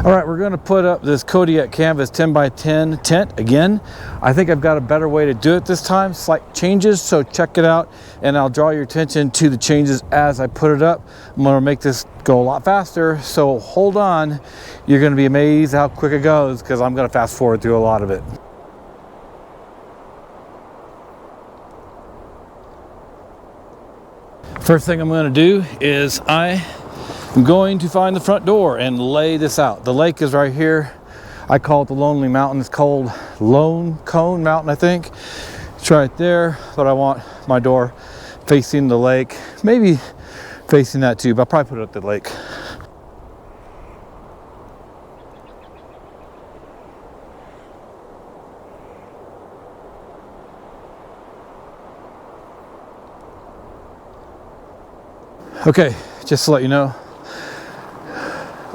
All right, we're going to put up this Kodiak canvas 10 by 10 tent again. I think I've got a better way to do it this time, slight changes, so check it out and I'll draw your attention to the changes as I put it up. I'm going to make this go a lot faster, so hold on. You're going to be amazed how quick it goes because I'm going to fast forward through a lot of it. First thing I'm going to do is I'm going to find the front door and lay this out. The lake is right here. I call it the Lonely Mountain. It's called Lone Cone Mountain, I think. It's right there, but I want my door facing the lake. Maybe facing that too, but I'll probably put it up the lake. Okay, just to let you know,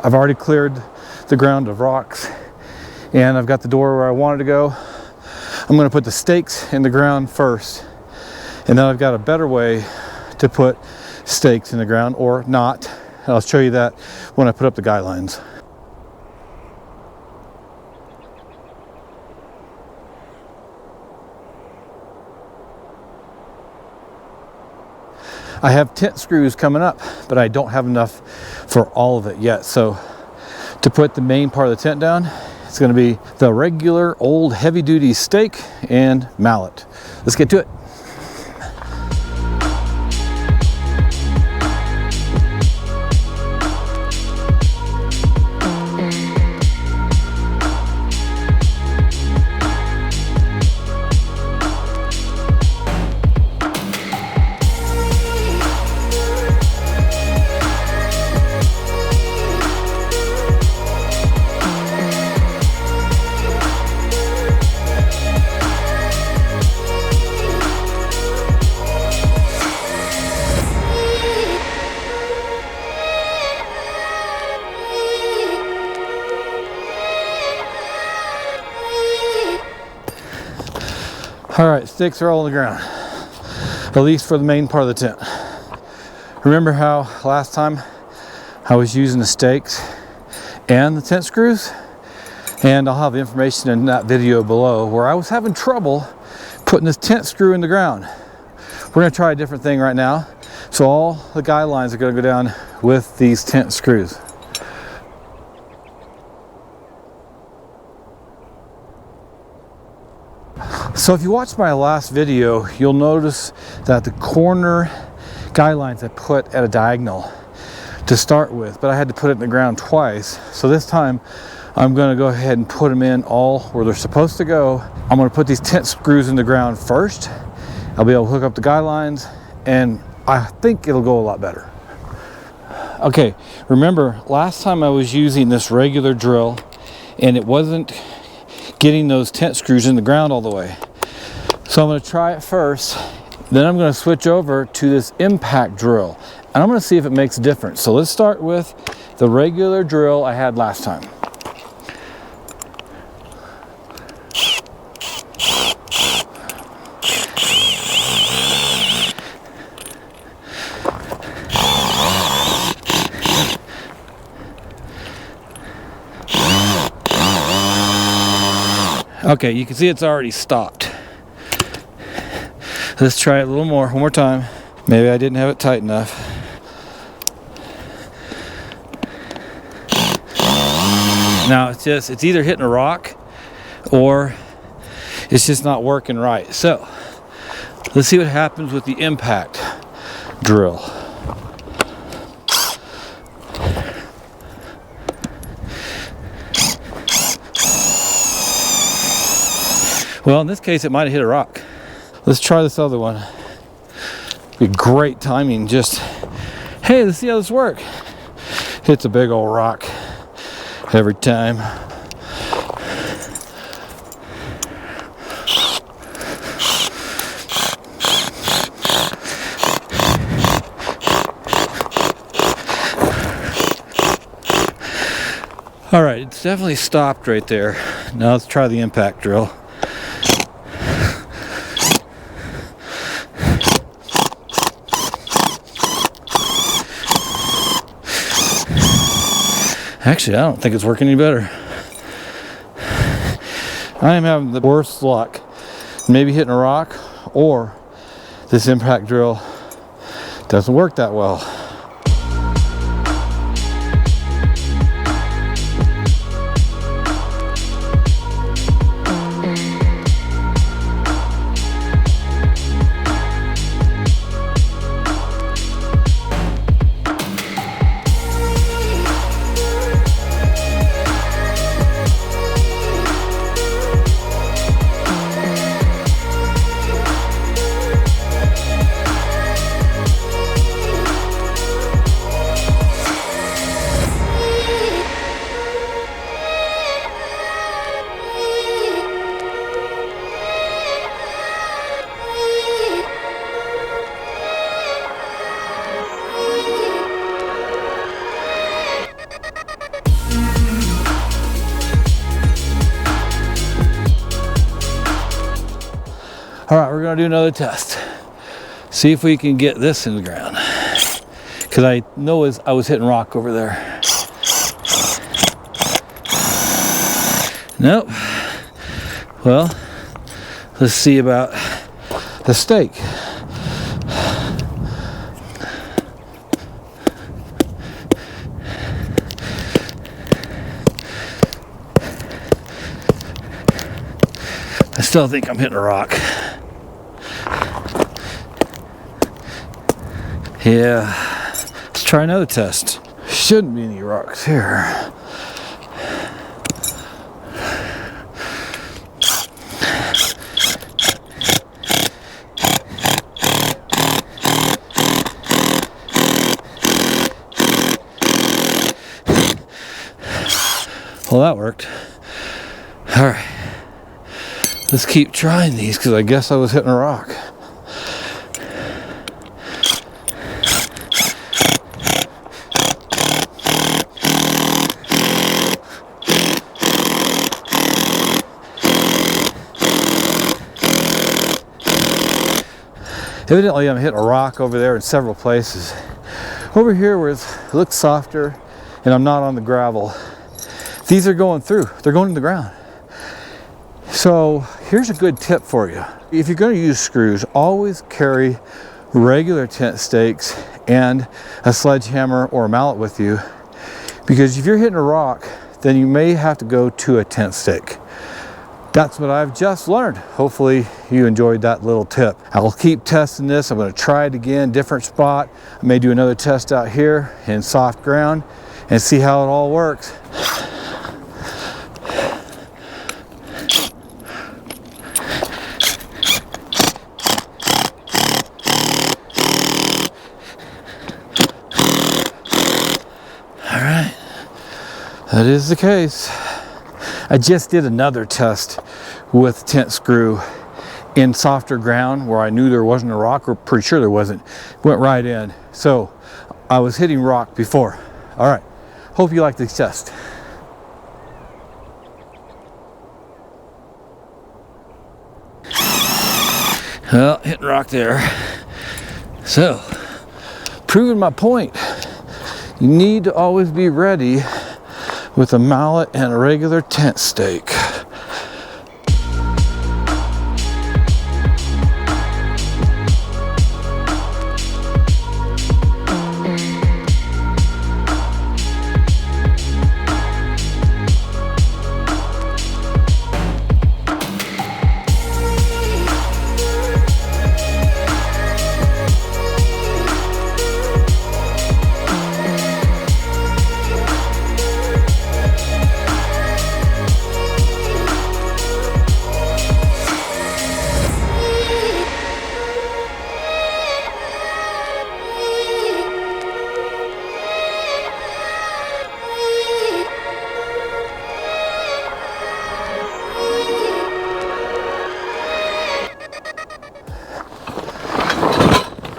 I've already cleared the ground of rocks and I've got the door where I wanted to go. I'm going to put the stakes in the ground first, and then I've got a better way to put stakes in the ground, or not. And I'll show you that when I put up the guidelines. I have tent screws coming up, but I don't have enough for all of it yet. So to put the main part of the tent down, it's going to be the regular old heavy-duty stake and mallet. Let's get to it. All right, sticks are all on the ground, at least for the main part of the tent. Remember how last time I was using the stakes and the tent screws? And I'll have information in that video below where I was having trouble putting this tent screw in the ground. We're gonna try a different thing right now. So all the guidelines are gonna go down with these tent screws. So if you watched my last video, you'll notice that the corner guidelines I put at a diagonal to start with, but I had to put it in the ground twice. So this time I'm going to go ahead and put them in all where they're supposed to go. I'm going to put these tent screws in the ground first. I'll be able to hook up the guidelines and I think it'll go a lot better. Okay, remember last time I was using this regular drill and it wasn't getting those tent screws in the ground all the way. So I'm going to try it first, then I'm going to switch over to this impact drill and I'm going to see if it makes a difference. So let's start with the regular drill I had last time. Okay, you can see it's already stopped. Let's try it a little more, one more time. Maybe I didn't have it tight enough. Now it's either hitting a rock or it's just not working right. So let's see what happens with the impact drill. Well, in this case, it might have hit a rock. Let's try this other one. Be great timing. Just, hey, let's see how this works. Hits a big old rock every time. All right, it's definitely stopped right there. Now let's try the impact drill. Actually, I don't think it's working any better. I am having the worst luck. Maybe hitting a rock, or this impact drill doesn't work that well. All right, we're gonna do another test. See if we can get this in the ground. Because I know I was hitting rock over there. Nope. Well, let's see about the stake. I still think I'm hitting a rock. Yeah, let's try another test. Shouldn't be any rocks here. Well, that worked. All right, let's keep trying these because I guess I was hitting a rock. Evidently, I'm hitting a rock over there in several places. Over here where it looks softer and I'm not on the gravel, these are going through. They're going to the ground. So here's a good tip for you. If you're going to use screws, always carry regular tent stakes and a sledgehammer or a mallet with you, because if you're hitting a rock, then you may have to go to a tent stake. That's what I've just learned. Hopefully you enjoyed that little tip. I'll keep testing this. I'm going to try it again, different spot. I may do another test out here in soft ground and see how it all works. All right, that is the case. I just did another test with tent screw in softer ground where I knew there wasn't a rock, or pretty sure there wasn't. Went right in. So I was hitting rock before. All right, hope you like this test. Well, hitting rock there. So, proving my point, you need to always be ready with a mallet and a regular tent stake.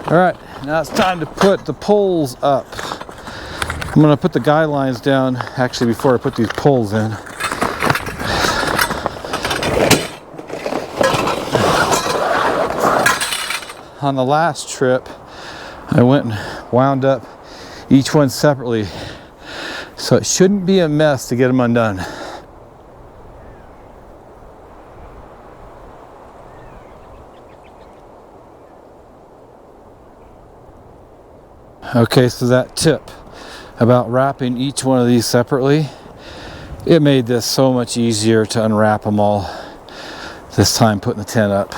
All right, now it's time to put the poles up. I'm gonna put the guy lines down actually before I put these poles in. On the last trip, I went and wound up each one separately. So it shouldn't be a mess to get them undone. Okay, so that tip about wrapping each one of these separately, it made this so much easier to unwrap them all this time putting the tent up.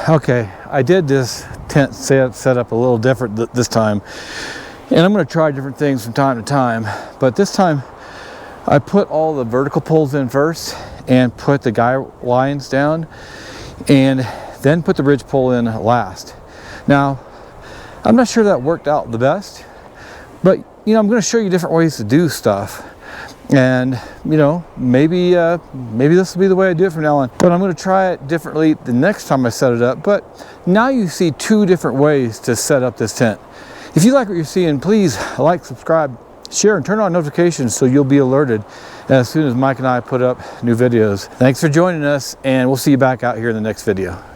Okay, I did this tent set up a little different this time, and I'm going to try different things from time to time, but this time I put all the vertical poles in first and put the guy lines down and then put the ridge pole in last. Now, I'm not sure that worked out the best, but you know, I'm going to show you different ways to do stuff. And you know, maybe this will be the way I do it from now on, but I'm going to try it differently the next time I set it up. But now you see two different ways to set up this tent. If you like what you're seeing, please like, subscribe, share, and turn on notifications so you'll be alerted as soon as Mike and I put up new videos. Thanks for joining us, and we'll see you back out here in the next video.